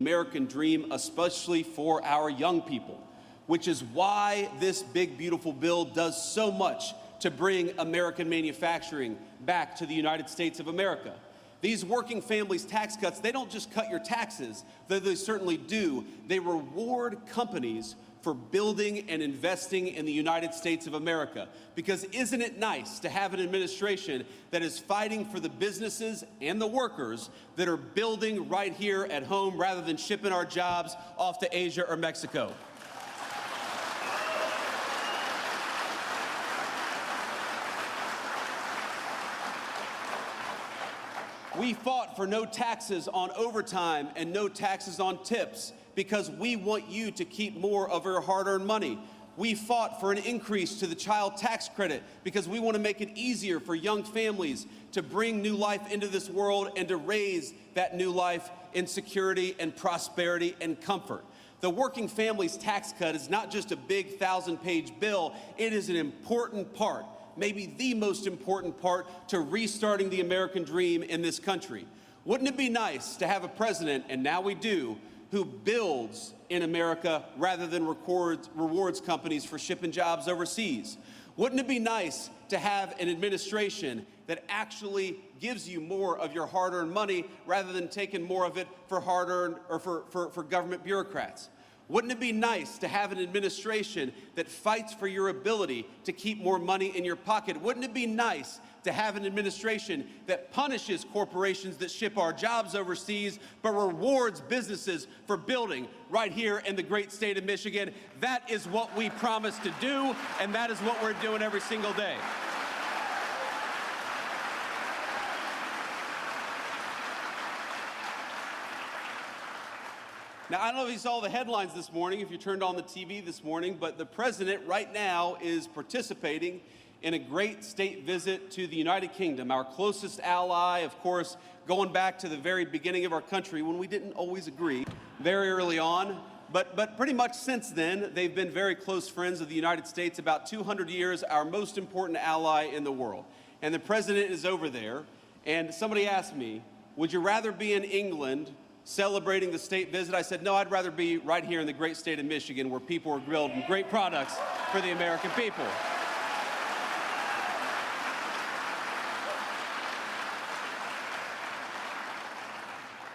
American dream, especially for our young people, which is why this big, beautiful bill does so much to bring American manufacturing back to the United States of America. These working families tax cuts, they don't just cut your taxes, though they certainly do. They reward companies for building and investing in the United States of America. Because isn't it nice to have an administration that is fighting for the businesses and the workers that are building right here at home rather than shipping our jobs off to Asia or Mexico? We fought for no taxes on overtime and no taxes on tips because we want you to keep more of your hard-earned money. We fought for an increase to the child tax credit because we want to make it easier for young families to bring new life into this world and to raise that new life in security and prosperity and comfort. The working families tax cut is not just a big 1,000-page bill. It is an important part, maybe the most important part, to restarting the American dream in this country. Wouldn't it be nice to have a president, and now we do, who builds in America rather than rewards companies for shipping jobs overseas? Wouldn't it be nice to have an administration that actually gives you more of your hard-earned money rather than taking more of it for hard-earned or for government bureaucrats? Wouldn't it be nice to have an administration that fights for your ability to keep more money in your pocket? Wouldn't it be nice to have an administration that punishes corporations that ship our jobs overseas, but rewards businesses for building right here in the great state of Michigan? That is what we promised to do, and that is what we're doing every single day. Now, I don't know if you saw the headlines this morning, if you turned on the TV this morning, but the president right now is participating in a great state visit to the United Kingdom, our closest ally, of course, going back to the very beginning of our country when we didn't always agree very early on. But pretty much since then, they've been very close friends of the United States, about 200 years, our most important ally in the world. And the president is over there, and somebody asked me, would you rather be in England celebrating the state visit? I said, no, I'd rather be right here in the great state of Michigan where people are grilled and great products for the American people.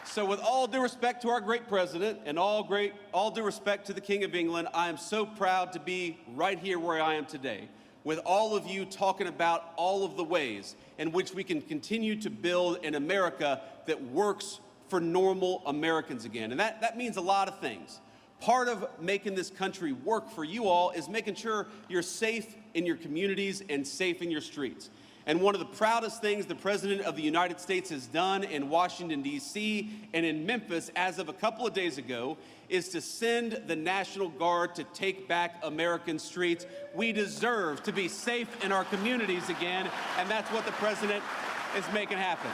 So with all due respect to our great president and all due respect to the King of England, I am so proud to be right here where I am today, with all of you talking about all of the ways in which we can continue to build an America that works for normal Americans again. And that means a lot of things. Part of making this country work for you all is making sure you're safe in your communities and safe in your streets. And one of the proudest things the President of the United States has done in Washington, D.C. and in Memphis as of a couple of days ago is to send the National Guard to take back American streets. We deserve to be safe in our communities again, and that's what the President is making happen.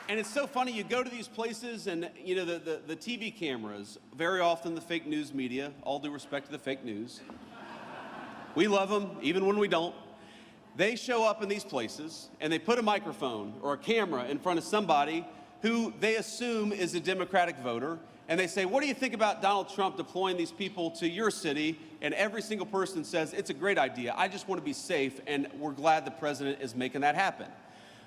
And it's so funny, you go to these places and, you know, the TV cameras, very often the fake news media, all due respect to the fake news. We love them, even when we don't. They show up in these places and they put a microphone or a camera in front of somebody who they assume is a Democratic voter, and they say, what do you think about Donald Trump deploying these people to your city? And every single person says, it's a great idea. I just want to be safe, and we're glad the president is making that happen.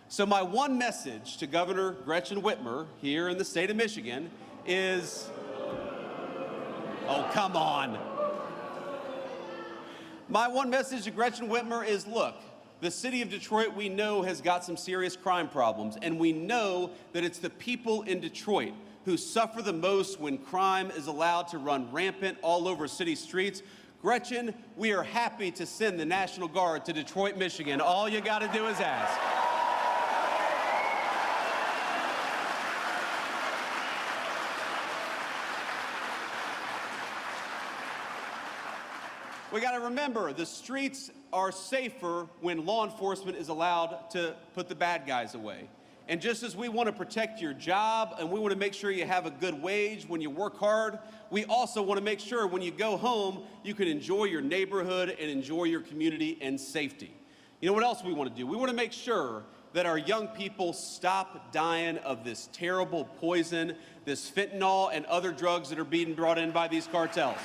So my one message to Governor Gretchen Whitmer here in the state of Michigan is, oh, come on. My one message to Gretchen Whitmer is, look, the city of Detroit we know has got some serious crime problems, and we know that it's the people in Detroit who suffer the most when crime is allowed to run rampant all over city streets. Gretchen, we are happy to send the National Guard to Detroit, Michigan. All you got to do is ask. We got to remember, the streets are safer when law enforcement is allowed to put the bad guys away. And just as we want to protect your job and we want to make sure you have a good wage when you work hard, we also want to make sure when you go home, you can enjoy your neighborhood and enjoy your community and safety. You know what else we want to do? We want to make sure that our young people stop dying of this terrible poison, this fentanyl and other drugs that are being brought in by these cartels.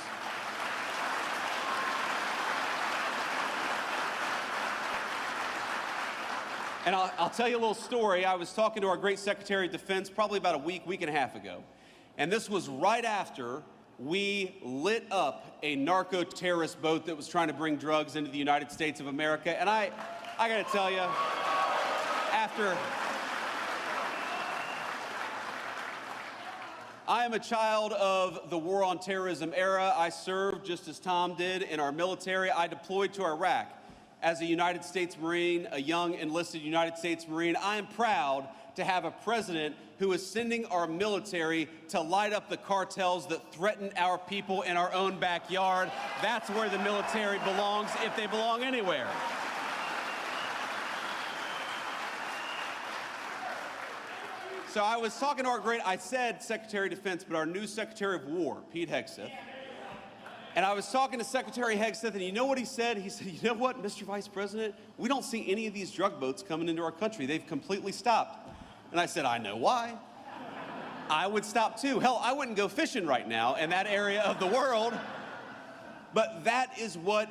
And I'll tell you a little story. I was talking to our great Secretary of Defense probably about a week and a half ago. And this was right after we lit up a narco-terrorist boat that was trying to bring drugs into the United States of America. And I gotta tell you, I am a child of the war on terrorism era. I served, just as Tom did, in our military. I deployed to Iraq as a United States Marine, a young enlisted United States Marine. I am proud to have a president who is sending our military to light up the cartels that threaten our people in our own backyard. That's where the military belongs, if they belong anywhere. So I was talking to I said Secretary of Defense, but our new Secretary of War, Pete Hegseth. And I was talking to Secretary Hegseth, and you know what he said? He said, you know what, Mr. Vice President, we don't see any of these drug boats coming into our country. They've completely stopped. And I said, I know why. I would stop too. Hell, I wouldn't go fishing right now in that area of the world. But that is what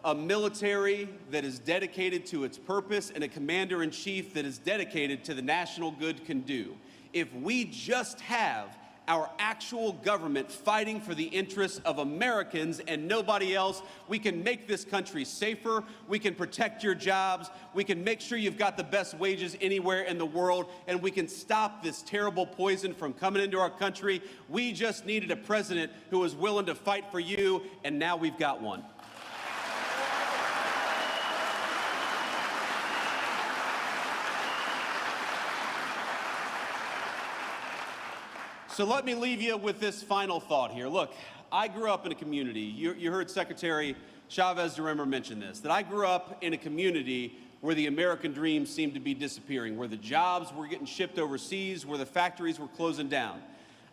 a military that is dedicated to its purpose and a commander-in-chief that is dedicated to the national good can do. If we just have our actual government fighting for the interests of Americans and nobody else, we can make this country safer, we can protect your jobs, we can make sure you've got the best wages anywhere in the world, and we can stop this terrible poison from coming into our country. We just needed a president who was willing to fight for you, and now we've got one. So let me leave you with this final thought here. Look, I grew up in a community, you heard Secretary Chavez-DeRemmer mention this, that I grew up in a community where the American dream seemed to be disappearing, where the jobs were getting shipped overseas, where the factories were closing down.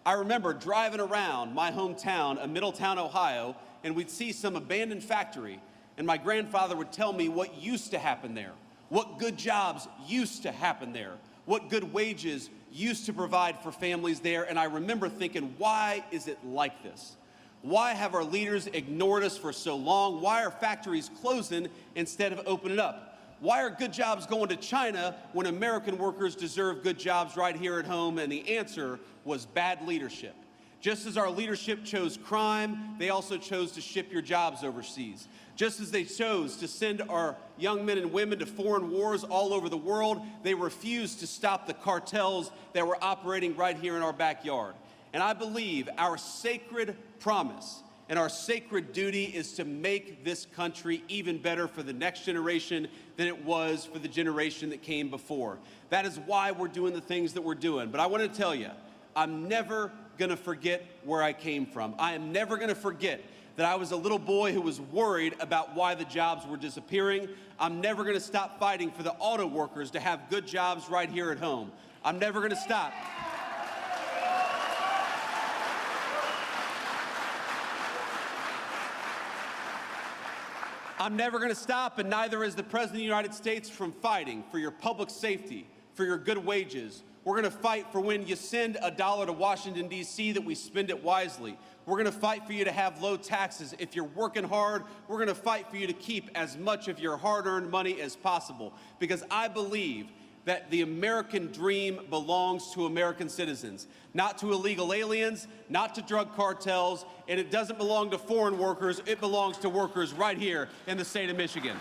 I remember driving around my hometown, Middletown, Ohio, and we'd see some abandoned factory, and my grandfather would tell me what used to happen there, what good jobs used to happen there, what good wages used to provide for families there. And I remember thinking, why is it like this? Why have our leaders ignored us for so long? Why are factories closing instead of opening up? Why are good jobs going to China when American workers deserve good jobs right here at home? And the answer was bad leadership. Just as our leadership chose crime, they also chose to ship your jobs overseas. Just as they chose to send our young men and women to foreign wars all over the world, they refused to stop the cartels that were operating right here in our backyard. And I believe our sacred promise and our sacred duty is to make this country even better for the next generation than it was for the generation that came before. That is why we're doing the things that we're doing. But I want to tell you, I'm never going to forget where I came from. I am never going to forget that I was a little boy who was worried about why the jobs were disappearing. I'm never going to stop fighting for the auto workers to have good jobs right here at home. I'm never going to stop. I'm never going to stop, and neither is the President of the United States, from fighting for your public safety, for your good wages. We're going to fight for when you send $1 to Washington, D.C., that we spend it wisely. We're going to fight for you to have low taxes. If you're working hard, we're going to fight for you to keep as much of your hard-earned money as possible. Because I believe that the American dream belongs to American citizens, not to illegal aliens, not to drug cartels, and it doesn't belong to foreign workers. It belongs to workers right here in the state of Michigan.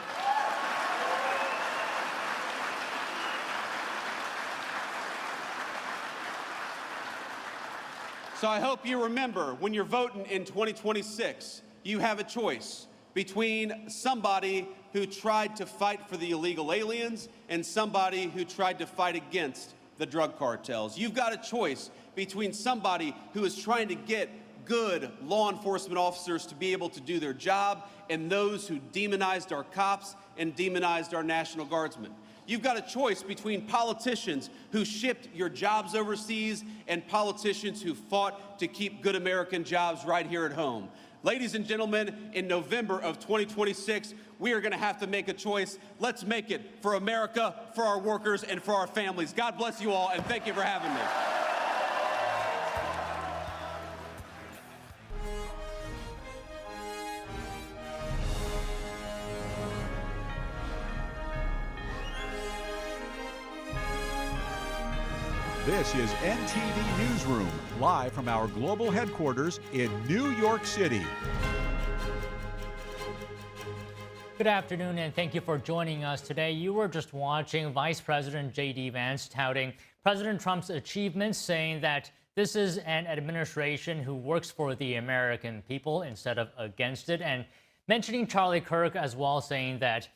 So I hope you remember, when you're voting in 2026, you have a choice between somebody who tried to fight for the illegal aliens and somebody who tried to fight against the drug cartels. You've got a choice between somebody who is trying to get good law enforcement officers to be able to do their job and those who demonized our cops and demonized our National Guardsmen. You've got a choice between politicians who shipped your jobs overseas and politicians who fought to keep good American jobs right here at home. Ladies and gentlemen, in November of 2026, we are going to have to make a choice. Let's make it for America, for our workers, and for our families. God bless you all, and thank you for having me. This is NTD Newsroom, live from our global headquarters in New York City. Good afternoon, and thank you for joining us today. You were just watching Vice President J.D. Vance touting President Trump's achievements, saying that this is an administration who works for the American people instead of against it, and mentioning Charlie Kirk as well, saying that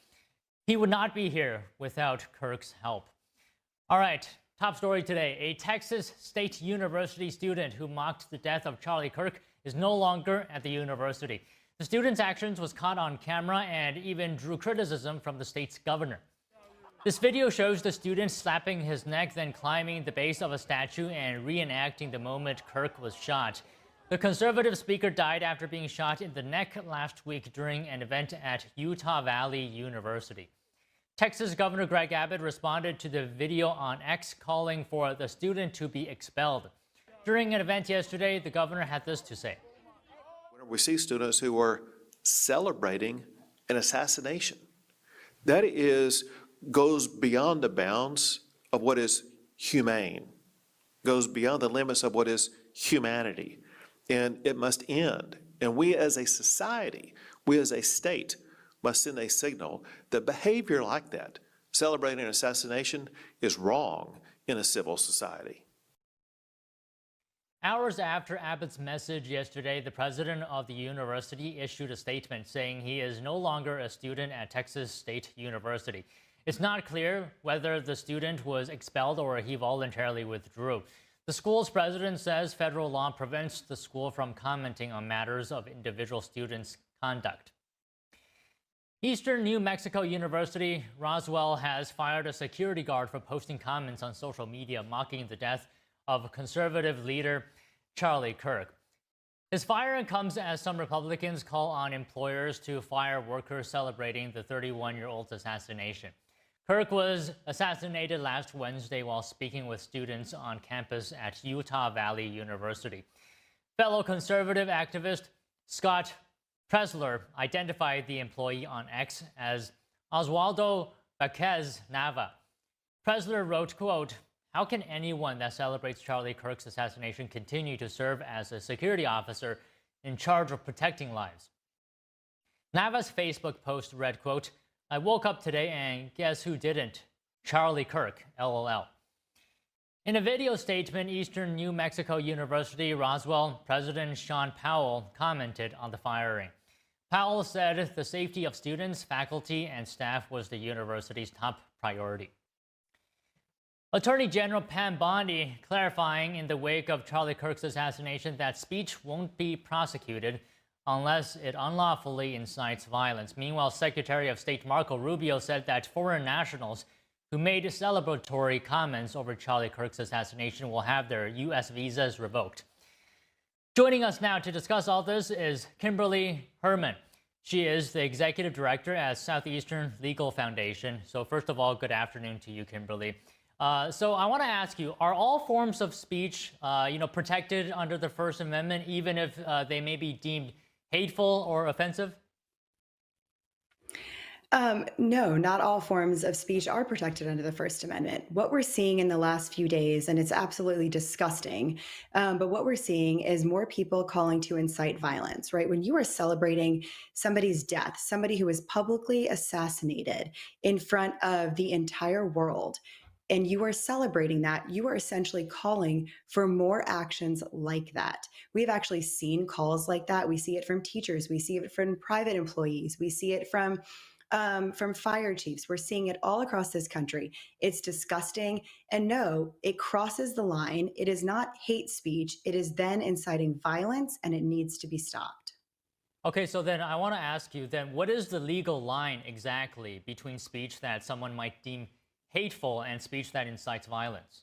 he would not be here without Kirk's help. All right. Top story today. A Texas State University student who mocked the death of Charlie Kirk is no longer at the university. The student's actions was caught on camera and even drew criticism from the state's governor. This video shows the student slapping his neck, then climbing the base of a statue and reenacting the moment Kirk was shot. The conservative speaker died after being shot in the neck last week during an event at Utah Valley University. Texas Governor Greg Abbott responded to the video on X, calling for the student to be expelled. During an event yesterday, the governor had this to say. Whenever we see students who are celebrating an assassination, that goes beyond the bounds of what is humane, goes beyond the limits of what is humanity, and it must end. And we as a society, we as a state, must send a signal that behavior like that, celebrating an assassination, is wrong in a civil society. Hours after Abbott's message yesterday, the president of the university issued a statement saying he is no longer a student at Texas State University. It's not clear whether the student was expelled or he voluntarily withdrew. The school's president says federal law prevents the school from commenting on matters of individual students' conduct. Eastern New Mexico University, Roswell, has fired a security guard for posting comments on social media mocking the death of conservative leader Charlie Kirk. His firing comes as some Republicans call on employers to fire workers celebrating the 31-year-old's assassination. Kirk was assassinated last Wednesday while speaking with students on campus at Utah Valley University. Fellow conservative activist Scott Presler identified the employee on X as Oswaldo Baquez Nava. Presler wrote, quote, "How can anyone that celebrates Charlie Kirk's assassination continue to serve as a security officer in charge of protecting lives?" Nava's Facebook post read, quote, "I woke up today and guess who didn't? Charlie Kirk, LOL." In a video statement, Eastern New Mexico University, Roswell, President Sean Powell commented on the firing. Powell said the safety of students, faculty, and staff was the university's top priority. Attorney General Pam Bondi clarifying in the wake of Charlie Kirk's assassination that speech won't be prosecuted unless it unlawfully incites violence. Meanwhile, Secretary of State Marco Rubio said that foreign nationals who made celebratory comments over Charlie Kirk's assassination will have their U.S. visas revoked. Joining us now to discuss all this is Kimberly Herman. She is the executive director at Southeastern Legal Foundation. So first of all, good afternoon to you, Kimberly. So I want to ask you, are all forms of speech, protected under the First Amendment, even if they may be deemed hateful or offensive? No, not all forms of speech are protected under the First Amendment. What we're seeing in the last few days, and it's absolutely disgusting, but what we're seeing is more people calling to incite violence, right? When you are celebrating somebody's death, somebody who was publicly assassinated in front of the entire world, and you are celebrating that, you are essentially calling for more actions like that. We've actually seen calls like that. We see it from teachers. We see it from private employees. We see it from fire chiefs. We're seeing it all across this country. It's disgusting. And no, it crosses the line. It is not hate speech. It is then inciting violence, and it needs to be stopped. Okay, so then I want to ask you then, what is the legal line exactly between speech that someone might deem hateful and speech that incites violence?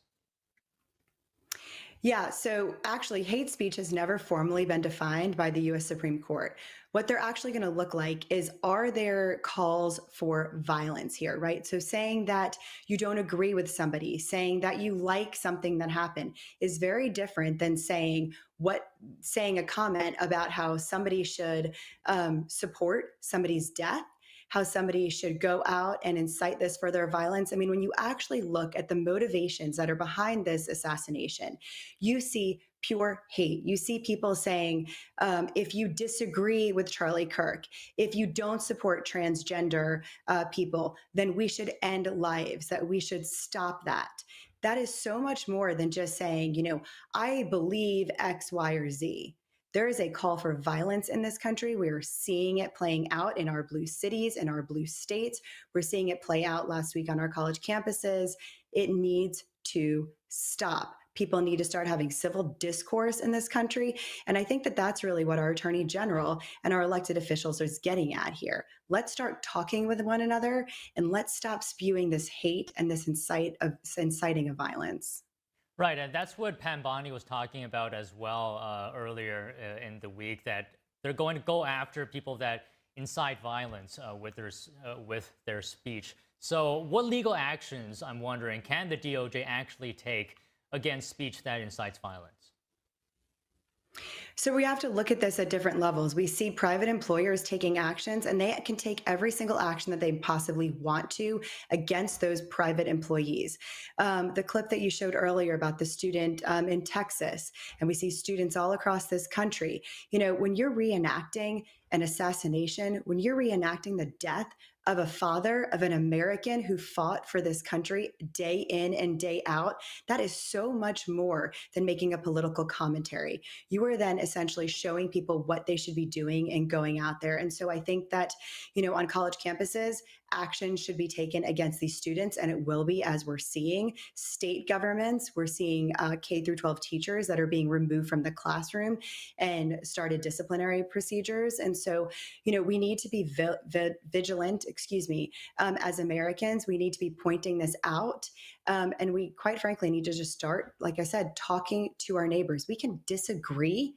Yeah, so actually, hate speech has never formally been defined by the US Supreme Court. What they're actually going to look like is, are there calls for violence here, right? So saying that you don't agree with somebody, saying that you like something that happened is very different than saying a comment about how somebody should support somebody's death, how somebody should go out and incite this further violence. I mean, when you actually look at the motivations that are behind this assassination, you see pure hate. You see people saying, if you disagree with Charlie Kirk, if you don't support transgender people, then we should end lives, that we should stop that. That is so much more than just saying, you know, I believe X, Y, or Z. There is a call for violence in this country. We are seeing it playing out in our blue cities, in our blue states. We're seeing it play out last week on our college campuses. It needs to stop. People need to start having civil discourse in this country. And I think that that's really what our Attorney General and our elected officials are getting at here. Let's start talking with one another, and let's stop spewing this hate and this inciting of violence. Right, and that's what Pam Bondi was talking about as well earlier in the week, that they're going to go after people that incite violence with their speech. So what legal actions, I'm wondering, can the DOJ actually take against speech that incites violence? So we have to look at this at different levels. We see private employers taking actions, and they can take every single action that they possibly want to against those private employees. The clip that you showed earlier about the student in Texas, and we see students all across this country. You know, when you're reenacting an assassination, when you're reenacting the death of a father of an American who fought for this country day in and day out, that is so much more than making a political commentary. You are then essentially showing people what they should be doing and going out there. And so I think that, you know, on college campuses, action should be taken against these students, and it will be, as we're seeing state governments. We're seeing K through 12 teachers that are being removed from the classroom and started disciplinary procedures. And so, you know, we need to be vigilant, as Americans. We need to be pointing this out. And we, quite frankly, need to just start, like I said, talking to our neighbors. We can disagree,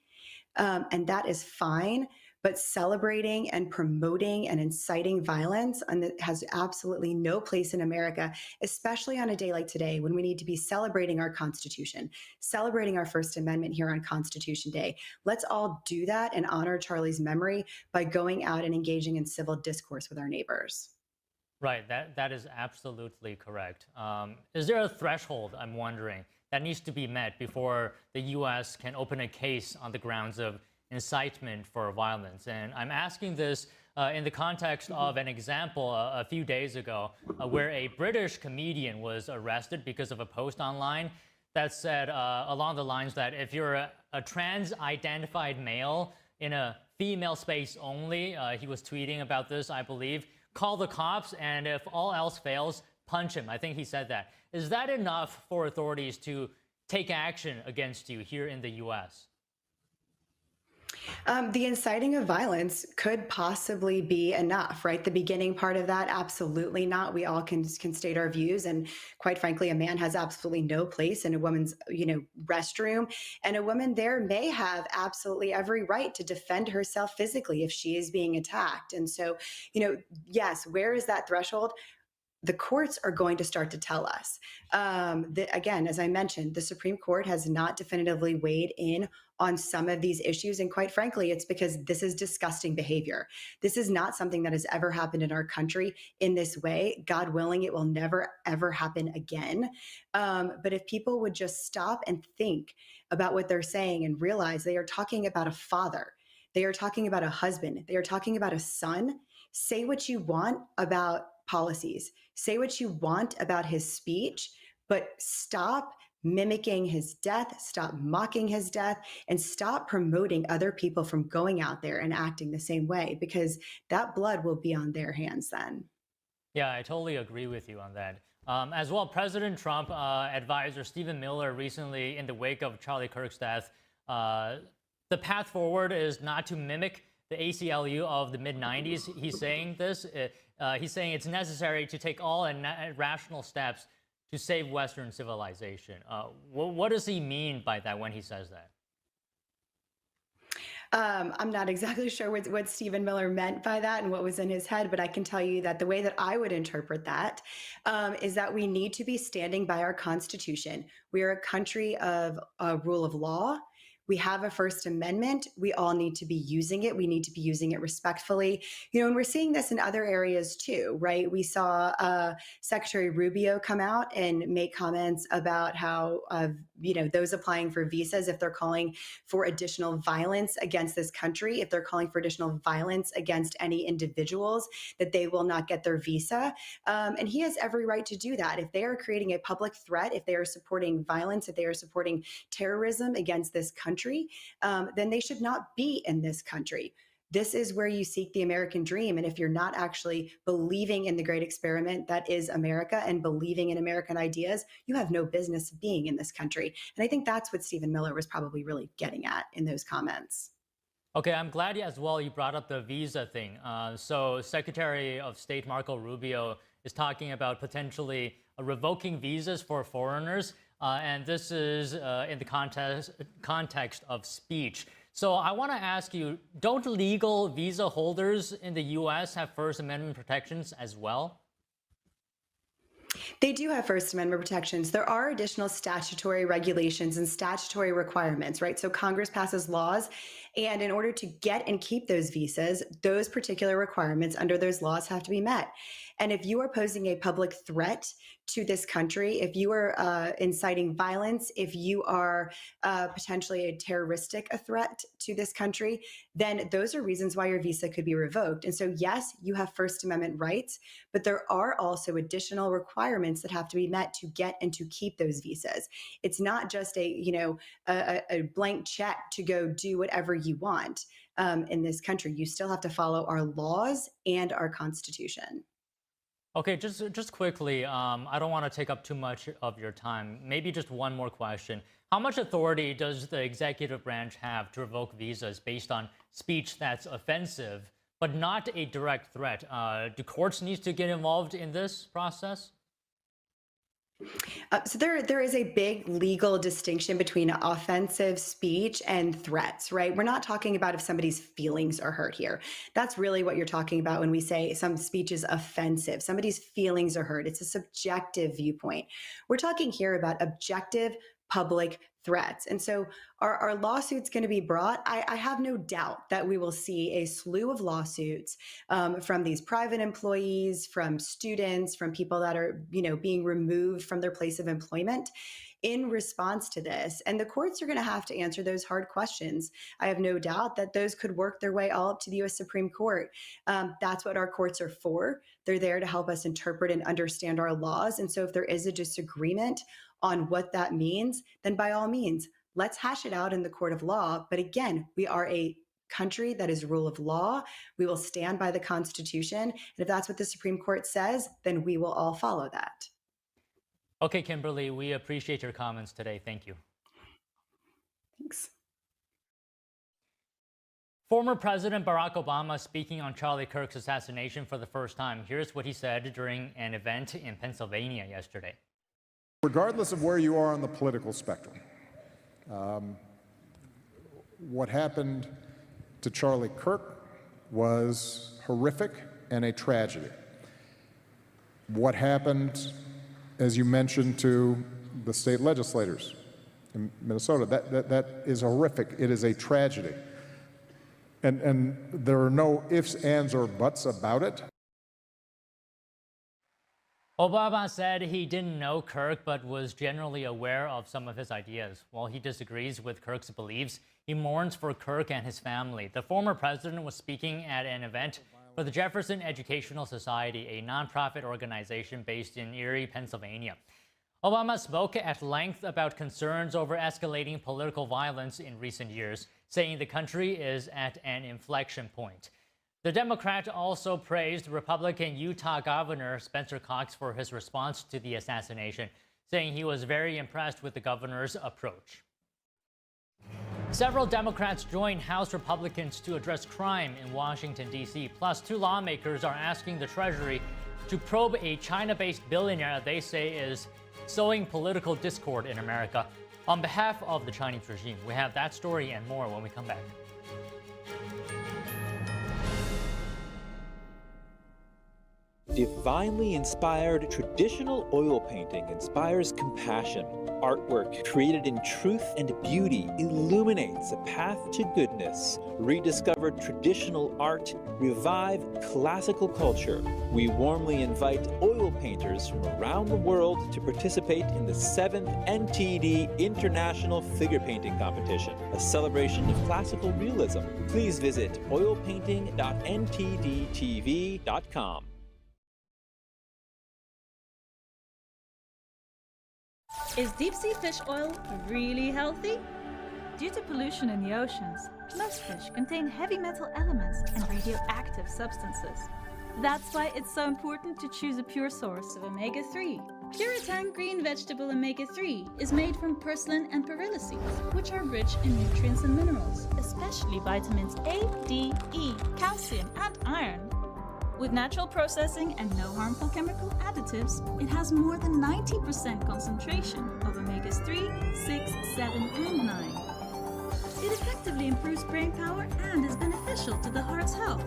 and that is fine. But celebrating and promoting and inciting violence has absolutely no place in America, especially on a day like today when we need to be celebrating our Constitution, celebrating our First Amendment here on Constitution Day. Let's all do that and honor Charlie's memory by going out and engaging in civil discourse with our neighbors. Right, that is absolutely correct. Is there a threshold, I'm wondering, that needs to be met before the U.S. can open a case on the grounds of incitement for violence? And I'm asking this in the context of an example a few days ago where a British comedian was arrested because of a post online that said along the lines that if you're a trans-identified male in a female space only, he was tweeting about this, I believe, call the cops, and if all else fails, punch him. I think he said that. Is that enough for authorities to take action against you here in the U.S.? The inciting of violence could possibly be enough, right? The beginning part of that, absolutely not. We all can state our views, and quite frankly, a man has absolutely no place in a woman's, restroom, and a woman there may have absolutely every right to defend herself physically if she is being attacked. And so, yes, where is that threshold? The courts are going to start to tell us. Again, as I mentioned, the Supreme Court has not definitively weighed in on some of these issues. And quite frankly, it's because this is disgusting behavior. This is not something that has ever happened in our country in this way. God willing, it will never, ever happen again. But if people would just stop and think about what they're saying and realize they are talking about a father, they are talking about a husband, they are talking about a son, say what you want about policies, say what you want about his speech, but stop mimicking his death, stop mocking his death, and stop promoting other people from going out there and acting the same way, because that blood will be on their hands then. Yeah, I totally agree with you on that. As well, President Trump advisor Stephen Miller recently, in the wake of Charlie Kirk's death, the path forward is not to mimic the ACLU of the mid-90s. He's saying this. He's saying it's necessary to take all rational steps to save Western civilization. What does he mean by that when he says that? I'm not exactly sure what Stephen Miller meant by that and what was in his head, but I can tell you that the way that I would interpret that is that we need to be standing by our Constitution. We are a country of rule of law. We have a First Amendment. We all need to be using it. We need to be using it respectfully. And we're seeing this in other areas too, right? We saw Secretary Rubio come out and make comments about how, those applying for visas, if they're calling for additional violence against this country, if they're calling for additional violence against any individuals, that they will not get their visa. And he has every right to do that. If they are creating a public threat, if they are supporting violence, if they are supporting terrorism against this country, then they should not be in this country. This is where you seek the American dream. And if you're not actually believing in the great experiment that is America and believing in American ideas, you have no business being in this country. And I think that's what Stephen Miller was probably really getting at in those comments. Okay, I'm glad as well you brought up the visa thing. So Secretary of State Marco Rubio is talking about potentially revoking visas for foreigners. And this is in the context of speech. So I want to ask you, don't legal visa holders in the U.S. have First Amendment protections as well? They do have First Amendment protections. There are additional statutory regulations and statutory requirements, right? So Congress passes laws, and in order to get and keep those visas, those particular requirements under those laws have to be met. And if you are posing a public threat to this country, if you are inciting violence, if you are potentially a terroristic threat to this country, then those are reasons why your visa could be revoked. And so, yes, you have First Amendment rights, but there are also additional requirements that have to be met to get and to keep those visas. It's not just a blank check to go do whatever you want in this country. You still have to follow our laws and our Constitution. Okay, just quickly, I don't want to take up too much of your time. Maybe just one more question. How much authority does the executive branch have to revoke visas based on speech that's offensive, but not a direct threat? Do courts need to get involved in this process? So there is a big legal distinction between offensive speech and threats, right? We're not talking about if somebody's feelings are hurt here. That's really what you're talking about when we say some speech is offensive. Somebody's feelings are hurt. It's a subjective viewpoint. We're talking here about objective public threats. And so are lawsuits going to be brought? I have no doubt that we will see a slew of lawsuits from these private employees, from students, from people that are, being removed from their place of employment in response to this. And the courts are going to have to answer those hard questions. I have no doubt that those could work their way all up to the U.S. Supreme Court. That's what our courts are for. They're there to help us interpret and understand our laws. And so if there is a disagreement on what that means, then by all means, let's hash it out in the court of law. But again, we are a country that is rule of law. We will stand by the Constitution. And if that's what the Supreme Court says, then we will all follow that. Okay, Kimberly, we appreciate your comments today. Thank you. Thanks. Former President Barack Obama speaking on Charlie Kirk's assassination for the first time. Here's what he said during an event in Pennsylvania yesterday. Regardless of where you are on the political spectrum, what happened to Charlie Kirk was horrific and a tragedy. What happened, as you mentioned, to the state legislators in Minnesota, that is horrific. It is a tragedy. And there are no ifs, ands, or buts about it. Obama said he didn't know Kirk, but was generally aware of some of his ideas. While he disagrees with Kirk's beliefs, he mourns for Kirk and his family. The former president was speaking at an event for the Jefferson Educational Society, a nonprofit organization based in Erie, Pennsylvania. Obama spoke at length about concerns over escalating political violence in recent years, saying the country is at an inflection point. The Democrat also praised Republican Utah Governor Spencer Cox for his response to the assassination, saying he was very impressed with the governor's approach. Several Democrats joined House Republicans to address crime in Washington, D.C. Plus, two lawmakers are asking the Treasury to probe a China-based billionaire they say is sowing political discord in America on behalf of the Chinese regime. We have that story and more when we come back. Divinely inspired traditional oil painting inspires compassion. Artwork created in truth and beauty illuminates a path to goodness. Rediscover traditional art, revive classical culture. We warmly invite oil painters from around the world to participate in the 7th NTD International Figure Painting Competition, a celebration of classical realism. Please visit oilpainting.ntdtv.com. Is deep-sea fish oil really healthy? Due to pollution in the oceans, most fish contain heavy metal elements and radioactive substances. That's why it's so important to choose a pure source of omega-3. Puritang green vegetable omega-3 is made from purslane and perilla seeds, which are rich in nutrients and minerals, especially vitamins A, D, E, calcium, and iron. With natural processing and no harmful chemical additives, it has more than 90% concentration of omegas 3, 6, 7, and 9. It effectively improves brain power and is beneficial to the heart's health.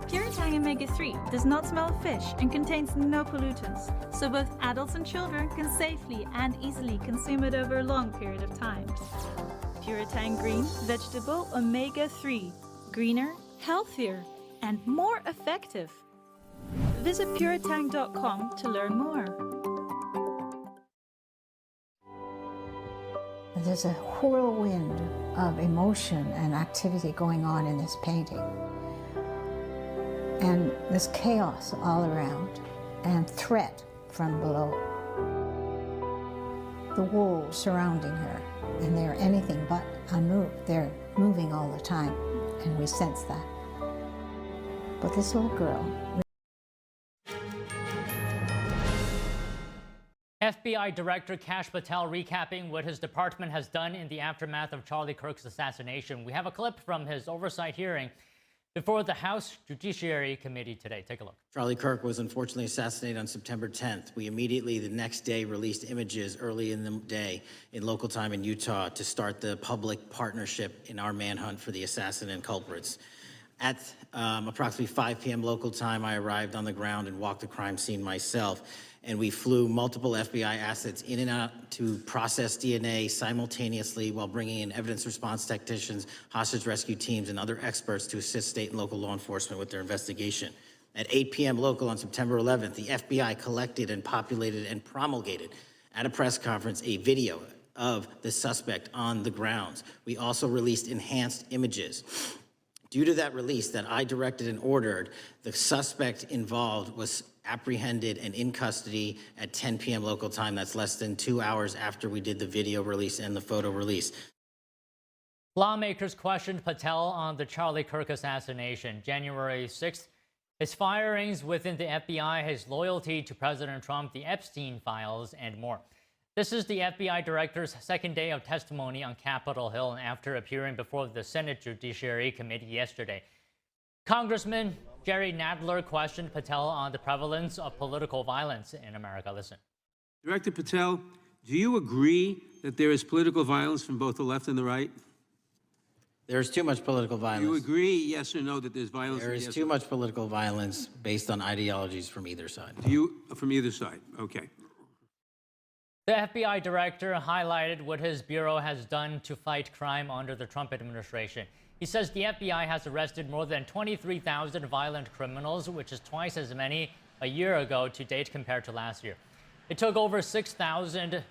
Puritang omega-3 does not smell of fish and contains no pollutants, so both adults and children can safely and easily consume it over a long period of time. Puritang green vegetable omega-3, greener, healthier, and more effective. Visit puritang.com to learn more. There's a whirlwind of emotion and activity going on in this painting. And there's chaos all around and threat from below. The wolves surrounding her, and they're anything but unmoved. They're moving all the time, and we sense that. But this little girl... FBI Director Kash Patel recapping what his department has done in the aftermath of Charlie Kirk's assassination. We have a clip from his oversight hearing before the House Judiciary Committee today. Take a look. Charlie Kirk was unfortunately assassinated on September 10th. We immediately, the next day, released images early in the day in local time in Utah to start the public partnership in our manhunt for the assassin and culprits. At approximately 5 p.m. local time, I arrived on the ground and walked the crime scene myself, and we flew multiple FBI assets in and out to process DNA simultaneously while bringing in evidence response technicians, hostage rescue teams, and other experts to assist state and local law enforcement with their investigation. At 8 p.m. local on September 11th, the FBI collected and populated and promulgated at a press conference a video of the suspect on the grounds. We also released enhanced images. Due to that release that I directed and ordered, the suspect involved was apprehended and in custody at 10 p.m. local time. That's less than 2 hours after we did the video release and the photo release. Lawmakers questioned Patel on the Charlie Kirk assassination. January 6th, his firings within the FBI, his loyalty to President Trump, the Epstein files, and more. This is the FBI director's second day of testimony on Capitol Hill after appearing before the Senate Judiciary Committee yesterday. Congressman Jerry Nadler questioned Patel on the prevalence of political violence in America. Listen. Director Patel, do you agree that there is political violence from both the left and the right? There is too much political violence. Do you agree, yes or no, that there's violence? There is too much political violence based on ideologies from either side. From either side, okay. The FBI director highlighted what his bureau has done to fight crime under the Trump administration. He says the FBI has arrested more than 23,000 violent criminals, which is twice as many a year ago to date compared to last year. It took over 6,000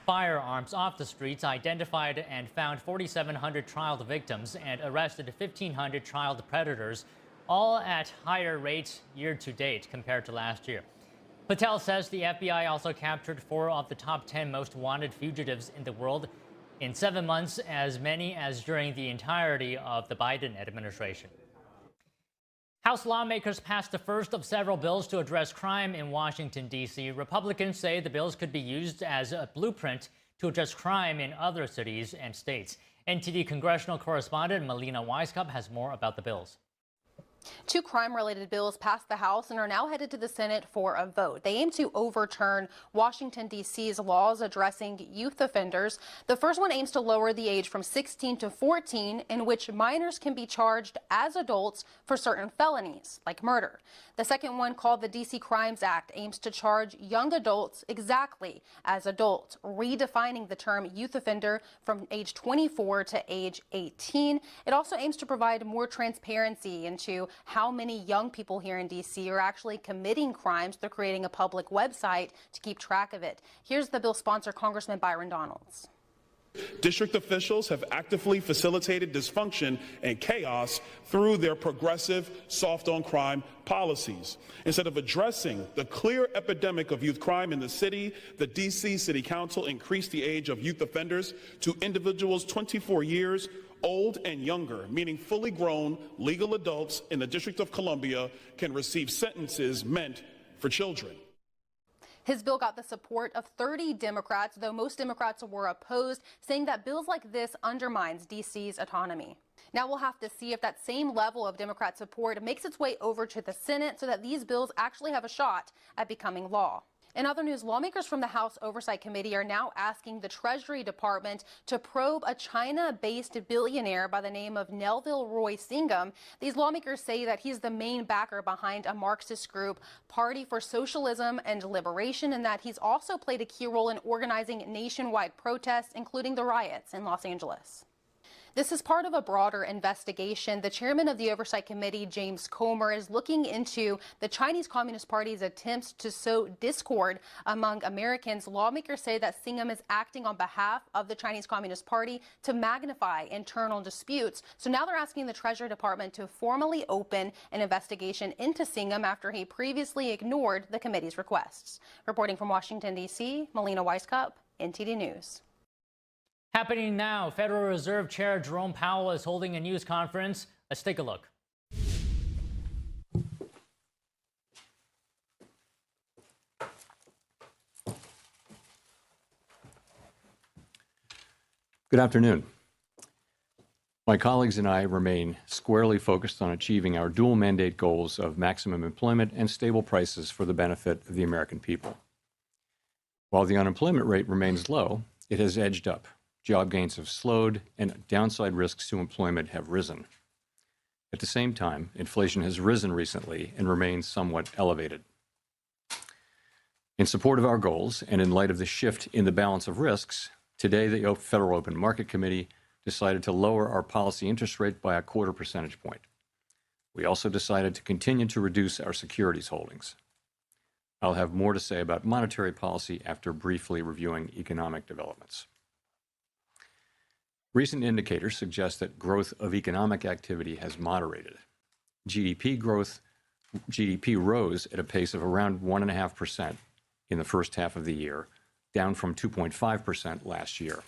firearms off the streets, identified and found 4,700 child victims, and arrested 1,500 child predators, all at higher rates year to date compared to last year. Patel says the FBI also captured 4 of the top 10 most wanted fugitives in the world in 7 months, as many as during the entirety of the Biden administration. House lawmakers passed the first of several bills to address crime in Washington, D.C. Republicans say the bills could be used as a blueprint to address crime in other cities and states. NTD congressional correspondent Melina Weisskopf has more about the bills. Two crime-related bills passed the House and are now headed to the Senate for a vote. They aim to overturn Washington, D.C.'s laws addressing youth offenders. The first one aims to lower the age from 16 to 14, in which minors can be charged as adults for certain felonies, like murder. The second one, called the D.C. Crimes Act, aims to charge young adults exactly as adults, redefining the term youth offender from age 24 to age 18. It also aims to provide more transparency into how many young people here in D.C. are actually committing crimes. They're creating a public website to keep track of it. Here's the bill sponsor, Congressman Byron Donalds. District officials have actively facilitated dysfunction and chaos through their progressive soft-on-crime policies. Instead of addressing the clear epidemic of youth crime in the city, the D.C. City Council increased the age of youth offenders to individuals 24 years old and younger, meaning fully grown legal adults in the District of Columbia can receive sentences meant for children. His bill got the support of 30 Democrats, though most Democrats were opposed, saying that bills like this undermines D.C.'s autonomy. Now we'll have to see if that same level of Democrat support makes its way over to the Senate so that these bills actually have a shot at becoming law. In other news, lawmakers from the House Oversight Committee are now asking the Treasury Department to probe a China-based billionaire by the name of Neville Roy Singham. These lawmakers say that he's the main backer behind a Marxist group, Party for Socialism and Liberation, and that he's also played a key role in organizing nationwide protests, including the riots in Los Angeles. This is part of a broader investigation. The chairman of the Oversight Committee, James Comer, is looking into the Chinese Communist Party's attempts to sow discord among Americans. Lawmakers say that Singham is acting on behalf of the Chinese Communist Party to magnify internal disputes. So now they're asking the Treasury Department to formally open an investigation into Singham after he previously ignored the committee's requests. Reporting from Washington, D.C., Melina Weisskopf, NTD News. Happening now, Federal Reserve Chair Jerome Powell is holding a news conference. Let's take a look. Good afternoon. My colleagues and I remain squarely focused on achieving our dual mandate goals of maximum employment and stable prices for the benefit of the American people. While the unemployment rate remains low, it has edged up. Job gains have slowed, and downside risks to employment have risen. At the same time, inflation has risen recently and remains somewhat elevated. In support of our goals, and in light of the shift in the balance of risks, today the Federal Open Market Committee decided to lower our policy interest rate by 0.25 percentage point. We also decided to continue to reduce our securities holdings. I'll have more to say about monetary policy after briefly reviewing economic developments. Recent indicators suggest that growth of economic activity has moderated. GDP rose at a pace of around 1.5% in the first half of the year, down from 2.5% last year.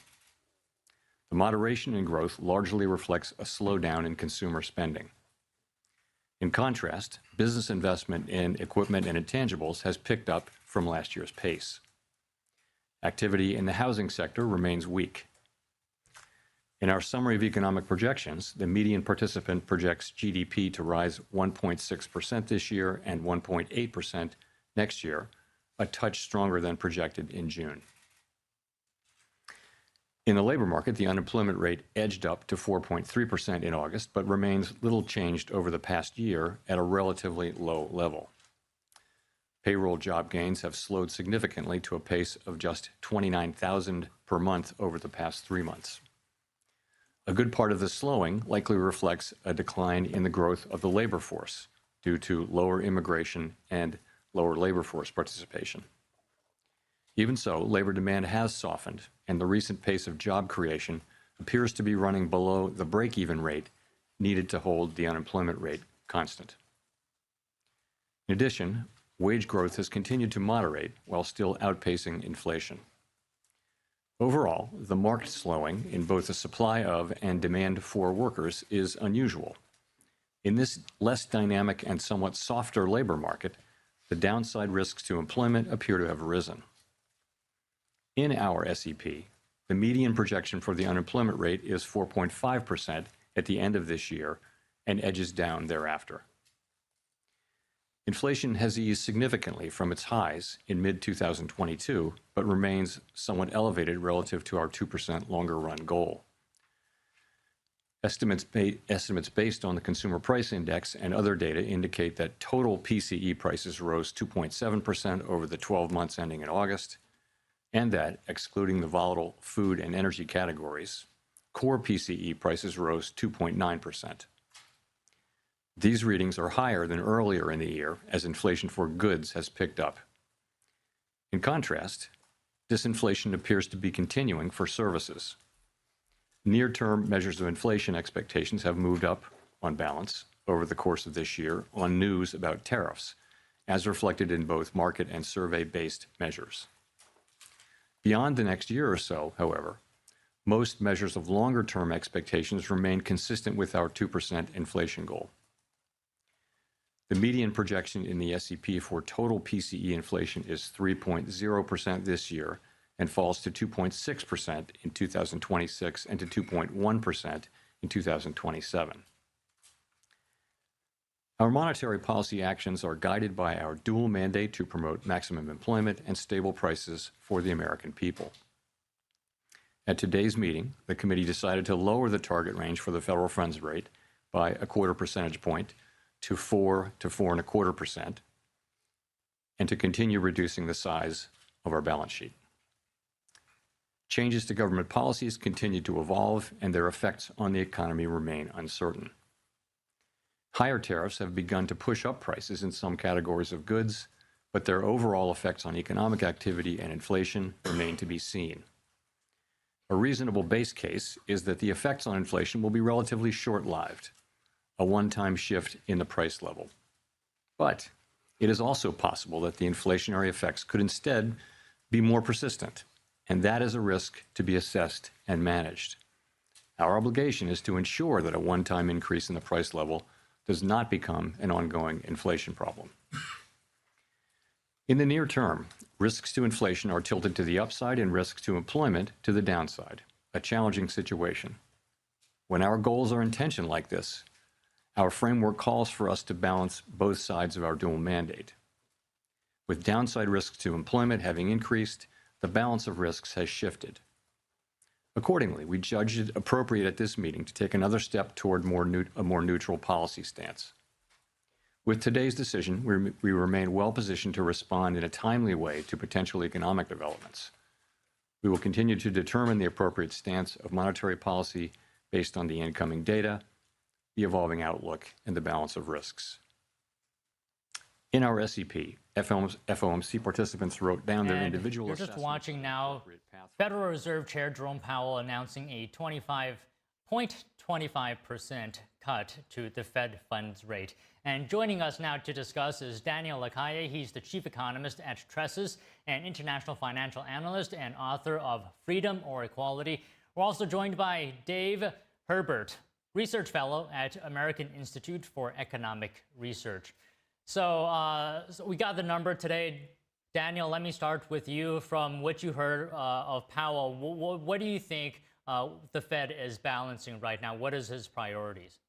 The moderation in growth largely reflects a slowdown in consumer spending. In contrast, business investment in equipment and intangibles has picked up from last year's pace. Activity in the housing sector remains weak. In our summary of economic projections, the median participant projects GDP to rise 1.6% this year and 1.8% next year, a touch stronger than projected in June. In the labor market, the unemployment rate edged up to 4.3% in August, but remains little changed over the past year at a relatively low level. Payroll job gains have slowed significantly to a pace of just 29,000 per month over the past 3 months. A good part of this slowing likely reflects a decline in the growth of the labor force due to lower immigration and lower labor force participation. Even so, labor demand has softened, and the recent pace of job creation appears to be running below the break-even rate needed to hold the unemployment rate constant. In addition, wage growth has continued to moderate while still outpacing inflation. Overall, the marked slowing in both the supply of and demand for workers is unusual. In this less dynamic and somewhat softer labor market, the downside risks to employment appear to have risen. In our SEP, the median projection for the unemployment rate is 4.5% at the end of this year and edges down thereafter. Inflation has eased significantly from its highs in mid-2022, but remains somewhat elevated relative to our 2% longer-run goal. Estimates based on the Consumer Price Index and other data indicate that total PCE prices rose 2.7% over the 12 months ending in August, and that, excluding the volatile food and energy categories, core PCE prices rose 2.9%. These readings are higher than earlier in the year as inflation for goods has picked up. In contrast, disinflation appears to be continuing for services. Near-term measures of inflation expectations have moved up, on balance, over the course of this year on news about tariffs, as reflected in both market and survey-based measures. Beyond the next year or so, however, most measures of longer-term expectations remain consistent with our 2% inflation goal. The median projection in the SEP for total PCE inflation is 3.0% this year and falls to 2.6% in 2026 and to 2.1% in 2027. Our monetary policy actions are guided by our dual mandate to promote maximum employment and stable prices for the American people. At today's meeting, the committee decided to lower the target range for the federal funds rate by a quarter percentage point to 4 to 4.25%, and to continue reducing the size of our balance sheet. Changes to government policies continue to evolve, and their effects on the economy remain uncertain. Higher tariffs have begun to push up prices in some categories of goods, but their overall effects on economic activity and inflation remain to be seen. A reasonable base case is that the effects on inflation will be relatively short-lived, a one-time shift in the price level. But it is also possible that the inflationary effects could instead be more persistent, and that is a risk to be assessed and managed. Our obligation is to ensure that a one-time increase in the price level does not become an ongoing inflation problem. In the near term, risks to inflation are tilted to the upside and risks to employment to the downside, a challenging situation. When our goals are in tension like this, our framework calls for us to balance both sides of our dual mandate. With downside risks to employment having increased, the balance of risks has shifted. Accordingly, we judged it appropriate at this meeting to take another step toward a more neutral policy stance. With today's decision, we remain well positioned to respond in a timely way to potential economic developments. We will continue to determine the appropriate stance of monetary policy based on the incoming data, the evolving outlook, and the balance of risks. In our SEP, FOMC participants wrote down their individual assessments. You're just watching now Federal Reserve Chair Jerome Powell announcing a 25% cut to the Fed funds rate. And joining us now to discuss is Daniel Lacalle. He's the chief economist at Tressis, an international financial analyst and author of Freedom or Equality. We're also joined by Dave Herbert, research fellow at American Institute for Economic Research. So we got the number today. Daniel, let me start with you. From what you heard of Powell, what do you think the Fed is balancing right now? What is his priorities?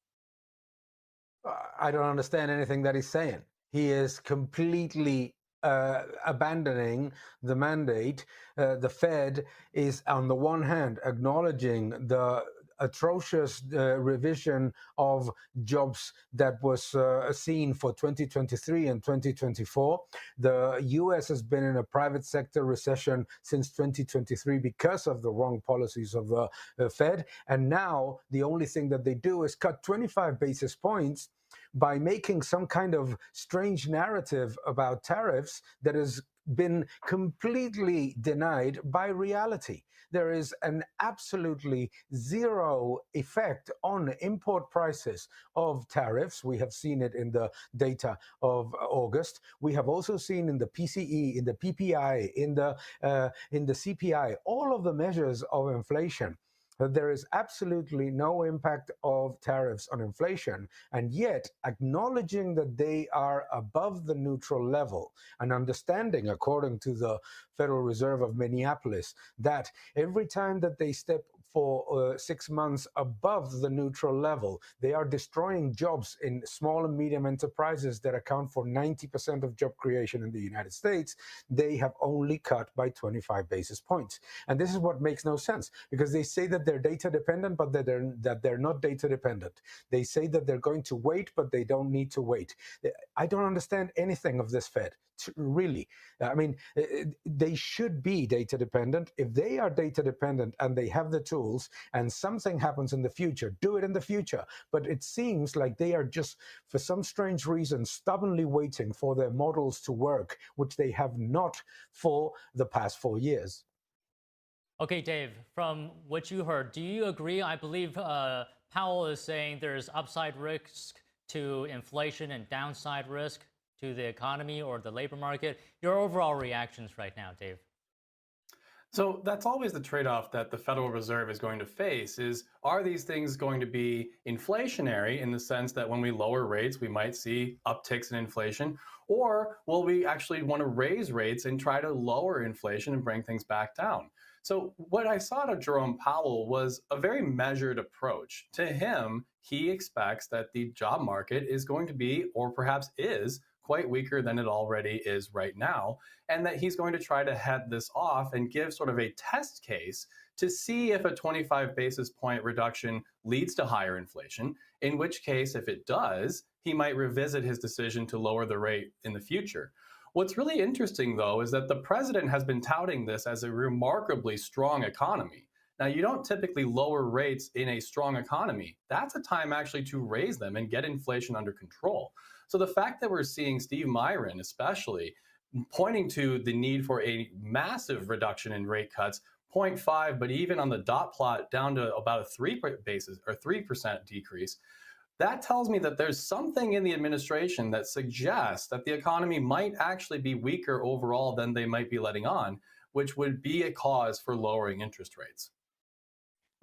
I don't understand anything that he's saying. He is completely abandoning the mandate. The Fed is, on the one hand, acknowledging the atrocious revision of jobs that was seen for 2023 and 2024. The U.S. has been in a private sector recession since 2023 because of the wrong policies of the Fed. And now the only thing that they do is cut 25 basis points by making some kind of strange narrative about tariffs that has been completely denied by reality. There is an absolutely zero effect on import prices of tariffs. We have seen it in the data of August. We have also seen in the PCE, in the PPI, in the CPI, all of the measures of inflation. There is absolutely no impact of tariffs on inflation, and yet acknowledging that they are above the neutral level and understanding, according to the Federal Reserve of Minneapolis, that every time that they step for 6 months above the neutral level. They are destroying jobs in small and medium enterprises that account for 90% of job creation in the United States. They have only cut by 25 basis points. And this is what makes no sense, because they say that they're data dependent, but that they're not data dependent. They say that they're going to wait, but they don't need to wait. I don't understand anything of this Fed. Really, I mean, they should be data dependent. If they are data dependent and they have the tools and something happens in the future, do it in the future. But it seems like they are just, for some strange reason, stubbornly waiting for their models to work, which they have not for the past 4 years. Okay, Dave, from what you heard, do you agree? I believe Powell is saying there's upside risk to inflation and downside risk to the economy or the labor market. Your overall reactions right now, Dave? So that's always the trade-off that the Federal Reserve is going to face is, are these things going to be inflationary in the sense that when we lower rates, we might see upticks in inflation, or will we actually want to raise rates and try to lower inflation and bring things back down? So what I saw to Jerome Powell was a very measured approach. To him, he expects that the job market is going to be, or perhaps is, quite weaker than it already is right now, and that he's going to try to head this off and give sort of a test case to see if a 25 basis point reduction leads to higher inflation, in which case, if it does, he might revisit his decision to lower the rate in the future. What's really interesting, though, is that the president has been touting this as a remarkably strong economy. Now, you don't typically lower rates in a strong economy. That's a time actually to raise them and get inflation under control. So the fact that we're seeing Steve Myron, especially, pointing to the need for a massive reduction in rate cuts, 0.5, but even on the dot plot down to about a 3% decrease, that tells me that there's something in the administration that suggests that the economy might actually be weaker overall than they might be letting on, which would be a cause for lowering interest rates.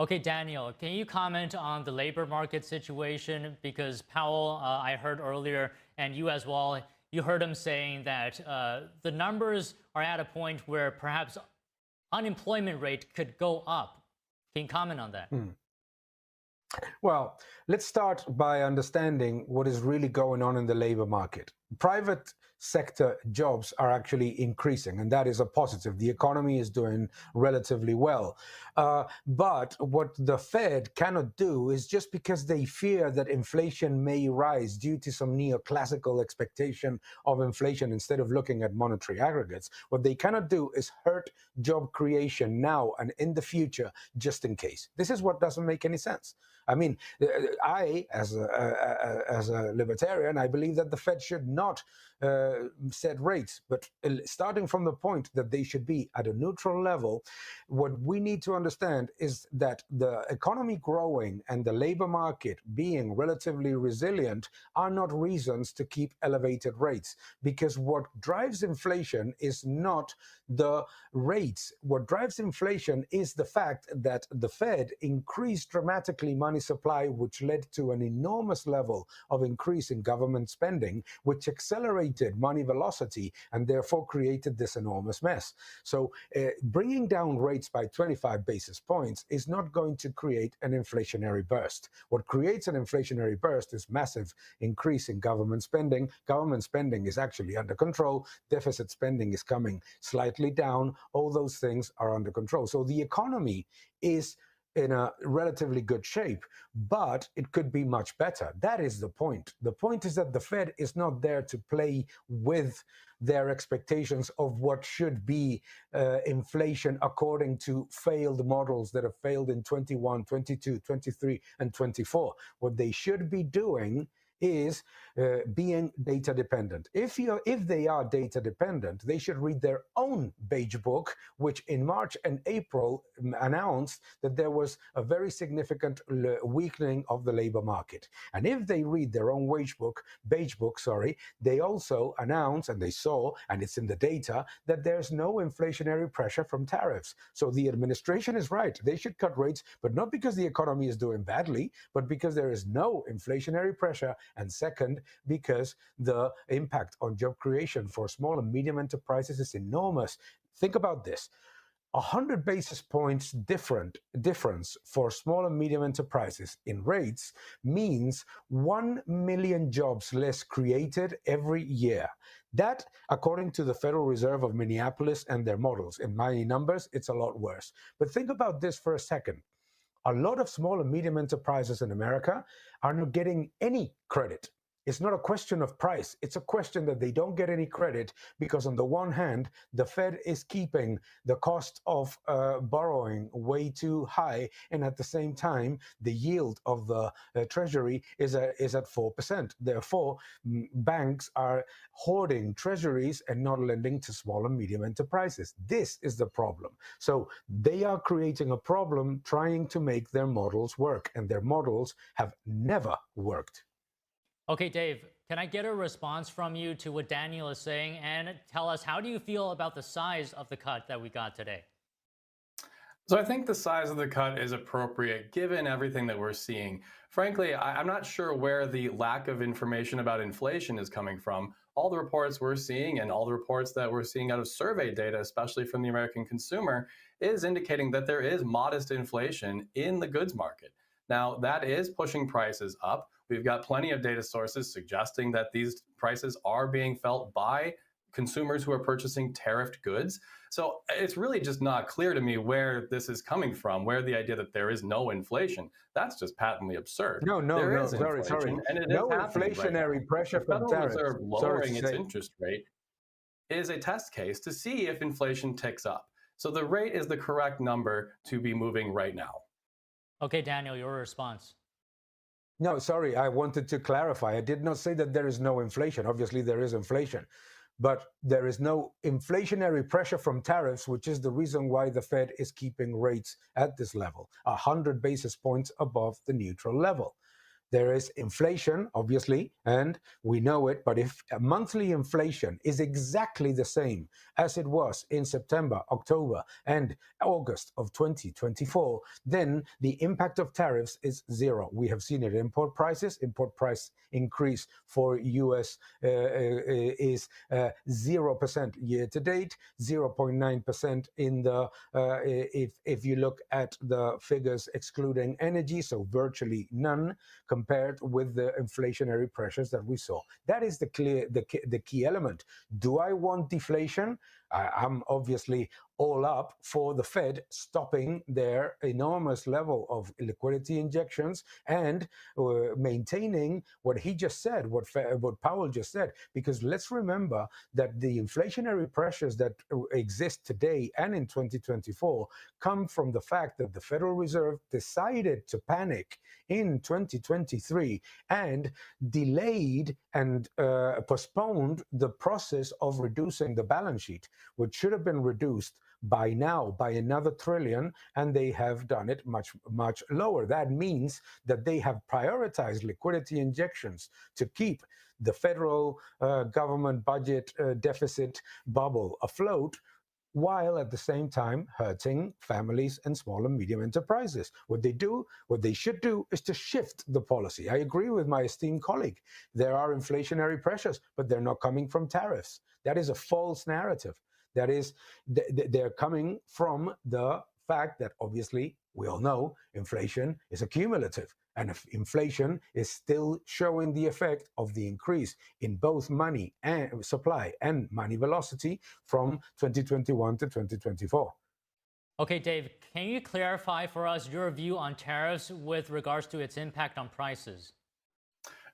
Okay, Daniel, can you comment on the labor market situation? Because Powell, I heard earlier, and you as well, you heard him saying that the numbers are at a point where perhaps unemployment rate could go up. Can you comment on that? Well, let's start by understanding what is really going on in the labor market. Private sector jobs are actually increasing, and that is a positive. The economy is doing relatively well. But what the Fed cannot do is, just because they fear that inflation may rise due to some neoclassical expectation of inflation instead of looking at monetary aggregates, what they cannot do is hurt job creation now and in the future just in case. This is what doesn't make any sense. I mean, I, as a libertarian, I believe that the Fed should not set rates, but starting from the point that they should be at a neutral level, what we need to understand is that the economy growing and the labor market being relatively resilient are not reasons to keep elevated rates, because what drives inflation is not the rates. What drives inflation is the fact that the Fed increased dramatically money supply, which led to an enormous level of increase in government spending, which accelerated money velocity and therefore created this enormous mess. So bringing down rates by 25 basis points is not going to create an inflationary burst. What creates an inflationary burst is massive increase in government spending. Government spending is actually under control. Deficit spending is coming slightly down. All those things are under control. So the economy is in a relatively good shape, but it could be much better. That is the point. The point is that the Fed is not there to play with their expectations of what should be inflation according to failed models that have failed in 21, 22, 23, and 24. What they should be doing is being data dependent. If they are data dependent, they should read their own beige book, which in March and April announced that there was a very significant weakening of the labor market. And if they read their own beige book, they also announced, and they saw, and it's in the data, that there's no inflationary pressure from tariffs. So the administration is right. They should cut rates, but not because the economy is doing badly, but because there is no inflationary pressure. And second, because the impact on job creation for small and medium enterprises is enormous. Think about this. 100 basis points difference for small and medium enterprises in rates means 1 million jobs less created every year. That, according to the Federal Reserve of Minneapolis and their models, in my numbers, it's a lot worse. But think about this for a second. A lot of small and medium enterprises in America are not getting any credit. It's not a question of price. It's a question that they don't get any credit because on the one hand, the Fed is keeping the cost of borrowing way too high. And at the same time, the yield of the Treasury is at 4%. Therefore, banks are hoarding treasuries and not lending to small and medium enterprises. This is the problem. So they are creating a problem trying to make their models work, and their models have never worked. Okay, Dave, can I get a response from you to what Daniel is saying, and tell us, how do you feel about the size of the cut that we got today? So I think the size of the cut is appropriate given everything that we're seeing. Frankly, I'm not sure where the lack of information about inflation is coming from. All the reports we're seeing and all the reports that we're seeing out of survey data, especially from the American consumer, is indicating that there is modest inflation in the goods market. Now, that is pushing prices up. We've got plenty of data sources suggesting that these prices are being felt by consumers who are purchasing tariffed goods. So it's really just not clear to me where this is coming from, where the idea that there is no inflation. That's just patently absurd. No, sorry. And it no is inflationary right pressure the from Federal tariffs. Reserve lowering its interest rate is a test case to see if inflation ticks up. So the rate is the correct number to be moving right now. Okay, Daniel, your response. No, sorry, I wanted to clarify. I did not say that there is no inflation. Obviously, there is inflation. But there is no inflationary pressure from tariffs, which is the reason why the Fed is keeping rates at this level, 100 basis points above the neutral level. There is inflation, obviously, and we know it, but if monthly inflation is exactly the same as it was in September, October, and August of 2024, then the impact of tariffs is zero. We have seen it in import prices. Import price increase for US is 0% year to date, 0.9% in the, if you look at the figures excluding energy, so virtually none, compared with the inflationary pressures that we saw. That is the key element. Do I want deflation? I'm obviously all up for the Fed stopping their enormous level of liquidity injections and maintaining what he just said, what Powell just said, because let's remember that the inflationary pressures that exist today and in 2024 come from the fact that the Federal Reserve decided to panic in 2023 and delayed and postponed the process of reducing the balance sheet, which should have been reduced by now by another $1 trillion, and they have done it much, much lower. That means that they have prioritized liquidity injections to keep the federal government budget deficit bubble afloat, while at the same time hurting families and small and medium enterprises. What they should do is to shift the policy. I agree with my esteemed colleague. There are inflationary pressures, but they're not coming from tariffs. That is a false narrative. That is, they're coming from the fact that obviously we all know inflation is accumulative. And if inflation is still showing the effect of the increase in both money and supply and money velocity from 2021 to 2024. Okay, Dave, can you clarify for us your view on tariffs with regards to its impact on prices?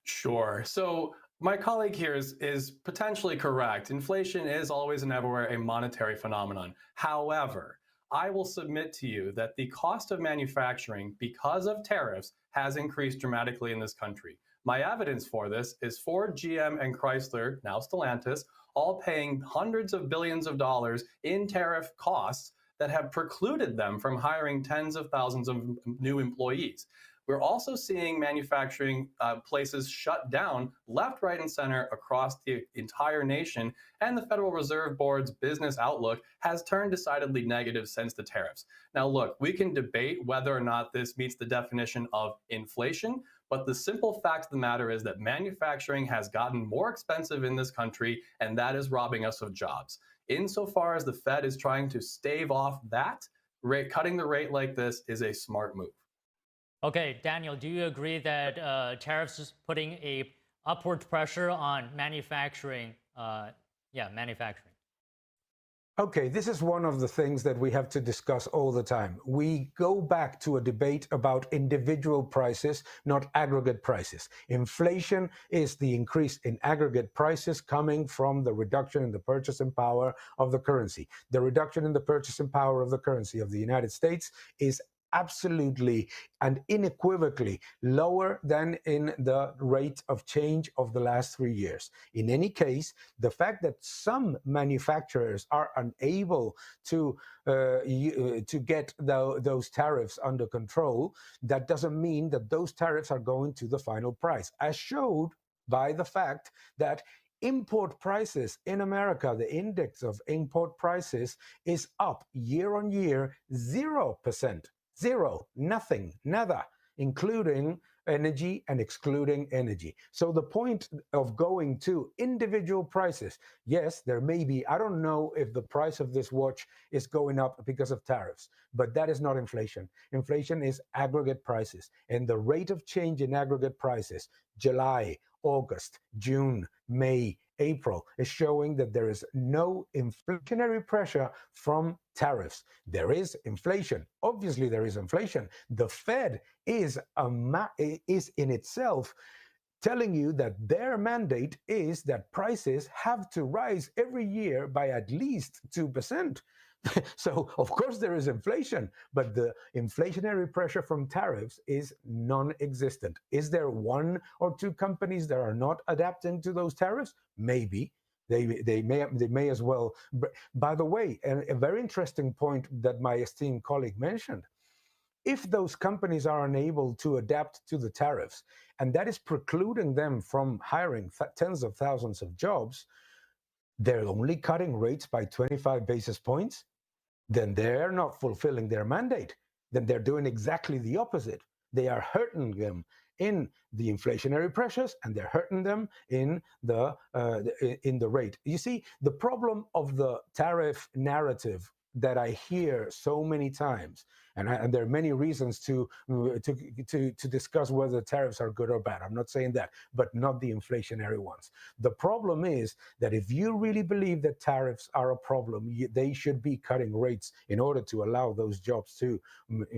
Sure. So my colleague here is potentially correct. Inflation is always and everywhere a monetary phenomenon. However, I will submit to you that the cost of manufacturing because of tariffs has increased dramatically in this country. My evidence for this is Ford, GM, and Chrysler, now Stellantis, all paying hundreds of billions of dollars in tariff costs that have precluded them from hiring tens of thousands of new employees. We're also seeing manufacturing places shut down left, right, and center across the entire nation, and the Federal Reserve Board's business outlook has turned decidedly negative since the tariffs. Now, look, we can debate whether or not this meets the definition of inflation, but the simple fact of the matter is that manufacturing has gotten more expensive in this country, and that is robbing us of jobs. insofar as the Fed is trying to stave off that, cutting the rate like this is a smart move. Okay, Daniel, do you agree that tariffs is putting a upward pressure on manufacturing? Manufacturing. Okay, this is one of the things that we have to discuss all the time. We go back to a debate about individual prices, not aggregate prices. Inflation is the increase in aggregate prices coming from the reduction in the purchasing power of the currency. The reduction in the purchasing power of the currency of the United States is absolutely and unequivocally lower than in the rate of change of the last 3 years. In any case, the fact that some manufacturers are unable to get those tariffs under control, that doesn't mean that those tariffs are going to the final price, as showed by the fact that import prices in America, the index of import prices, is up year on year 0%. Zero, nothing, nada, including energy and excluding energy. So the point of going to individual prices, yes, there may be, I don't know if the price of this watch is going up because of tariffs, but that is not inflation. Inflation is aggregate prices. And the rate of change in aggregate prices, July, August, June, May, April, is showing that there is no inflationary pressure from tariffs. There is inflation. Obviously, there is inflation. The Fed is in itself telling you that their mandate is that prices have to rise every year by at least 2%. So, of course, there is inflation, but the inflationary pressure from tariffs is non-existent. Is there one or two companies that are not adapting to those tariffs? Maybe. They may as well. By the way, a very interesting point that my esteemed colleague mentioned, if those companies are unable to adapt to the tariffs, and that is precluding them from hiring tens of thousands of jobs, they're only cutting rates by 25 basis points, then they're not fulfilling their mandate. Then they're doing exactly the opposite. They are hurting them in the inflationary pressures, and they're hurting them in the rate. You see, the problem of the tariff narrative that I hear so many times, and there are many reasons to discuss whether tariffs are good or bad. I'm not saying that, but not the inflationary ones. The problem is that if you really believe that tariffs are a problem, they should be cutting rates in order to allow those jobs to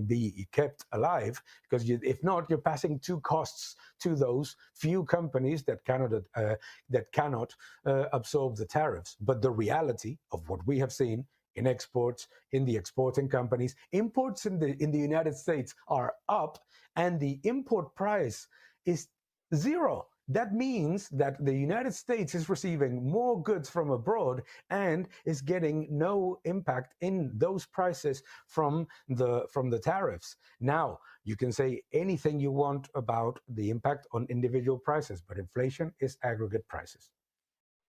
be kept alive. Because if not, you're passing two costs to those few companies that cannot absorb the tariffs. But the reality of what we have seen in exports, in the exporting companies, imports in the United States are up, and the import price is zero. That means that the United States is receiving more goods from abroad and is getting no impact in those prices from the tariffs. Now, you can say anything you want about the impact on individual prices, but inflation is aggregate prices.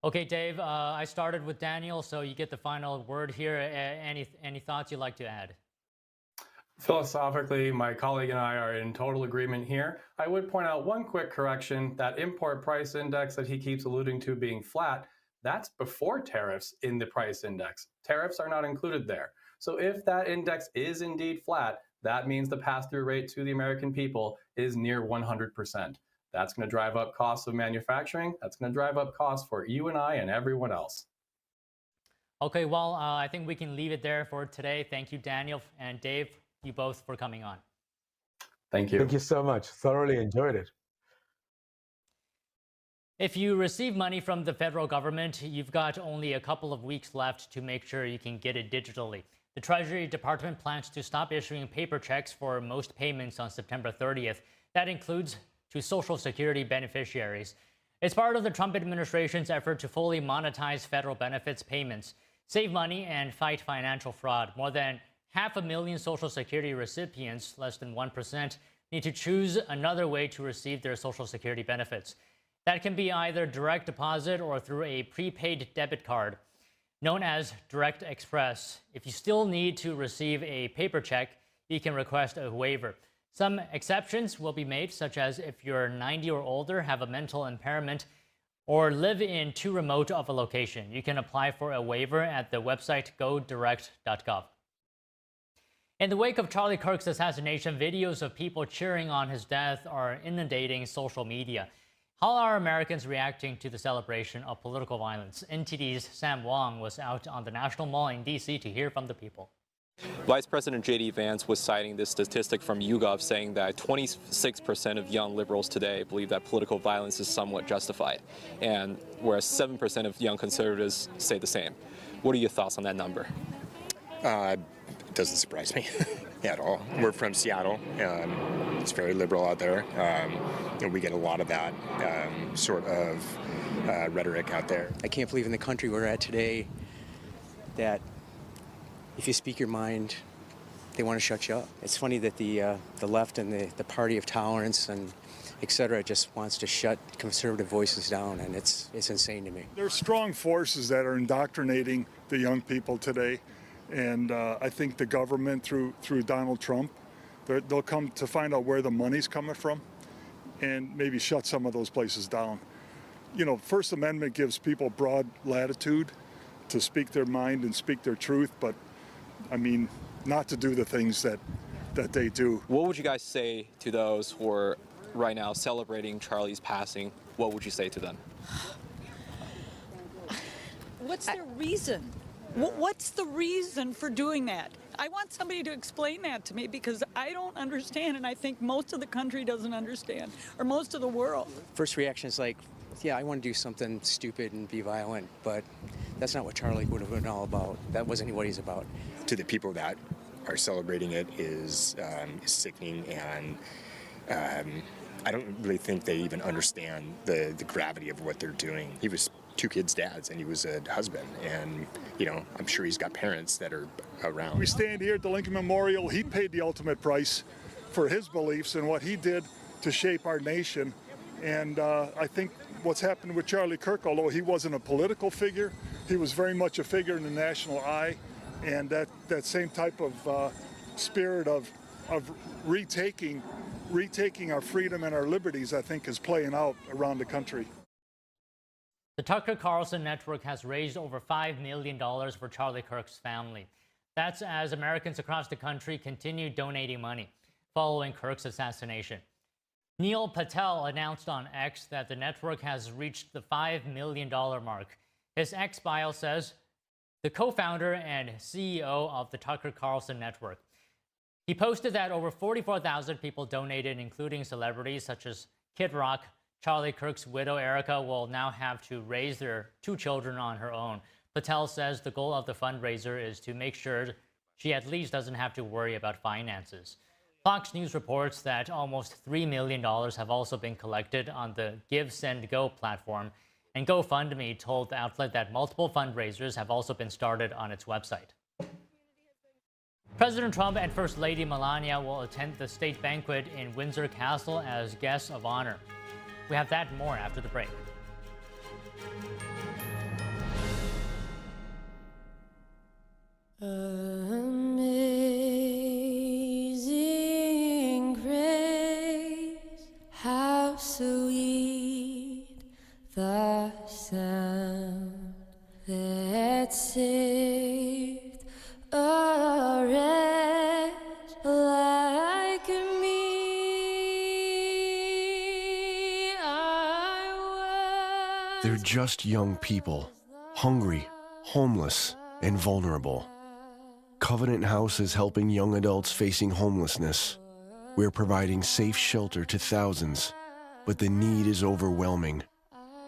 Okay, Dave, I started with Daniel, so you get the final word here. Any thoughts you'd like to add? Philosophically, my colleague and I are in total agreement here. I would point out one quick correction. That import price index that he keeps alluding to being flat, that's before tariffs in the price index. Tariffs are not included there. So if that index is indeed flat, that means the pass-through rate to the American people is near 100%. That's going to drive up costs of manufacturing. That's going to drive up costs for you and I and everyone else. Okay, well, I think we can leave it there for today. Thank you, Daniel and Dave, you both, for coming on. Thank you. Thank you so much. Thoroughly enjoyed it. If you receive money from the federal government, you've got only a couple of weeks left to make sure you can get it digitally. The Treasury Department plans to stop issuing paper checks for most payments on September 30th. That includes to Social Security beneficiaries. It's part of the Trump administration's effort to fully monetize federal benefits payments, save money, and fight financial fraud. More than 500,000 Social Security recipients, less than 1%, need to choose another way to receive their Social Security benefits. That can be either direct deposit or through a prepaid debit card, known as Direct Express. If you still need to receive a paper check, you can request a waiver. Some exceptions will be made, such as if you're 90 or older, have a mental impairment, or live in too remote of a location. You can apply for a waiver at the website godirect.gov. In the wake of Charlie Kirk's assassination, videos of people cheering on his death are inundating social media. How are Americans reacting to the celebration of political violence? NTD's Sam Wong was out on the National Mall in D.C. to hear from the people. Vice President J.D. Vance was citing this statistic from YouGov saying that 26% of young liberals today believe that political violence is somewhat justified, and whereas 7% of young conservatives say the same. What are your thoughts on that number? It doesn't surprise me at all. We're from Seattle. It's very liberal out there, and we get a lot of that sort of rhetoric out there. I can't believe in the country we're at today that if you speak your mind, they want to shut you up. It's funny that the left and the party of tolerance and et cetera just wants to shut conservative voices down, and it's insane to me. There's strong forces that are indoctrinating the young people today, and I think the government through Donald Trump, they'll come to find out where the money's coming from and maybe shut some of those places down. You know, First Amendment gives people broad latitude to speak their mind and speak their truth, but I mean, not to do the things that they do. What would you guys say to those who are right now celebrating Charlie's passing? What would you say to them? What's their reason? What's the reason for doing that? I want somebody to explain that to me because I don't understand, and I think most of the country doesn't understand, or most of the world. First reaction is like, yeah, I want to do something stupid and be violent, but that's not what Charlie would have been all about. That wasn't what he's about. To the people that are celebrating it is sickening, and I don't really think they even understand the gravity of what they're doing. He was 2 kids' dads, and he was a husband, and you know, I'm sure he's got parents that are around. We stand here at the Lincoln Memorial. He paid the ultimate price for his beliefs and what he did to shape our nation, and I think what's happened with Charlie Kirk, although he wasn't a political figure, he was very much a figure in the national eye, and that same type of spirit of retaking our freedom and our liberties, I think, is playing out around the country. The Tucker Carlson Network has raised over $5 million for Charlie Kirk's family. That's as Americans across the country continue donating money following Kirk's assassination. Neil Patel announced on X that the network has reached the $5 million mark. His X bio says, the co-founder and CEO of the Tucker Carlson Network. He posted that over 44,000 people donated, including celebrities such as Kid Rock. Charlie Kirk's widow, Erica, will now have to raise their 2 children on her own. Patel says the goal of the fundraiser is to make sure she at least doesn't have to worry about finances. Fox News reports that almost $3 million have also been collected on the Give, Send, Go platform, and GoFundMe told the outlet that multiple fundraisers have also been started on its website. President Trump and First Lady Melania will attend the state banquet in Windsor Castle as guests of honor. We have that and more after the break. Amazing grace, how sweet the sound that saved a wretch like me. They're just young people, hungry, homeless, and vulnerable. Covenant House is helping young adults facing homelessness. We're providing safe shelter to thousands, but the need is overwhelming.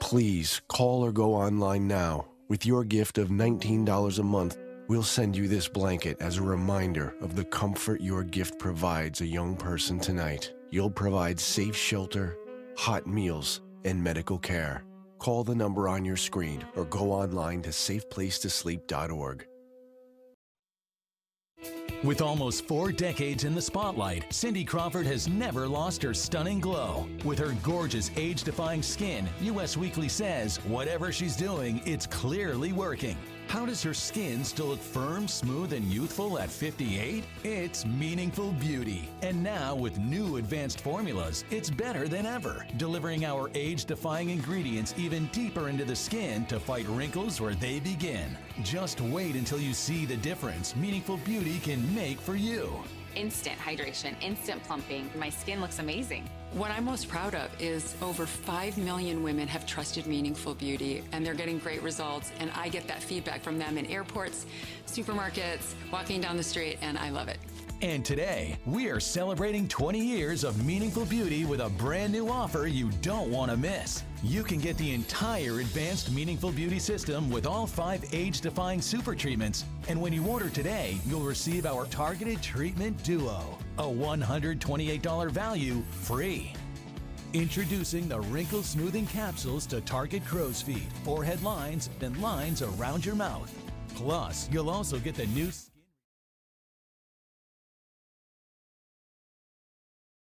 Please call or go online now. With your gift of $19 a month, we'll send you this blanket as a reminder of the comfort your gift provides a young person tonight. You'll provide safe shelter, hot meals, and medical care. Call the number on your screen or go online to safeplacetosleep.org. With almost 4 decades in the spotlight, Cindy Crawford has never lost her stunning glow. With her gorgeous, age-defying skin, US Weekly says, whatever she's doing, it's clearly working. How does her skin still look firm, smooth, and youthful at 58? It's Meaningful Beauty. And now, with new advanced formulas, it's better than ever, delivering our age-defying ingredients even deeper into the skin to fight wrinkles where they begin. Just wait until you see the difference Meaningful Beauty can make for you. Instant hydration, instant plumping. My skin looks amazing. What I'm most proud of is over 5 million women have trusted Meaningful Beauty, and they're getting great results, and I get that feedback from them in airports, supermarkets, walking down the street, and I love it. And today, we are celebrating 20 years of Meaningful Beauty with a brand new offer you don't want to miss. You can get the entire advanced Meaningful Beauty system with all 5 age-defying super treatments. And when you order today, you'll receive our Targeted Treatment Duo, a $128 value free. Introducing the Wrinkle Smoothing Capsules to target crow's feet, forehead lines, and lines around your mouth. Plus, you'll also get the new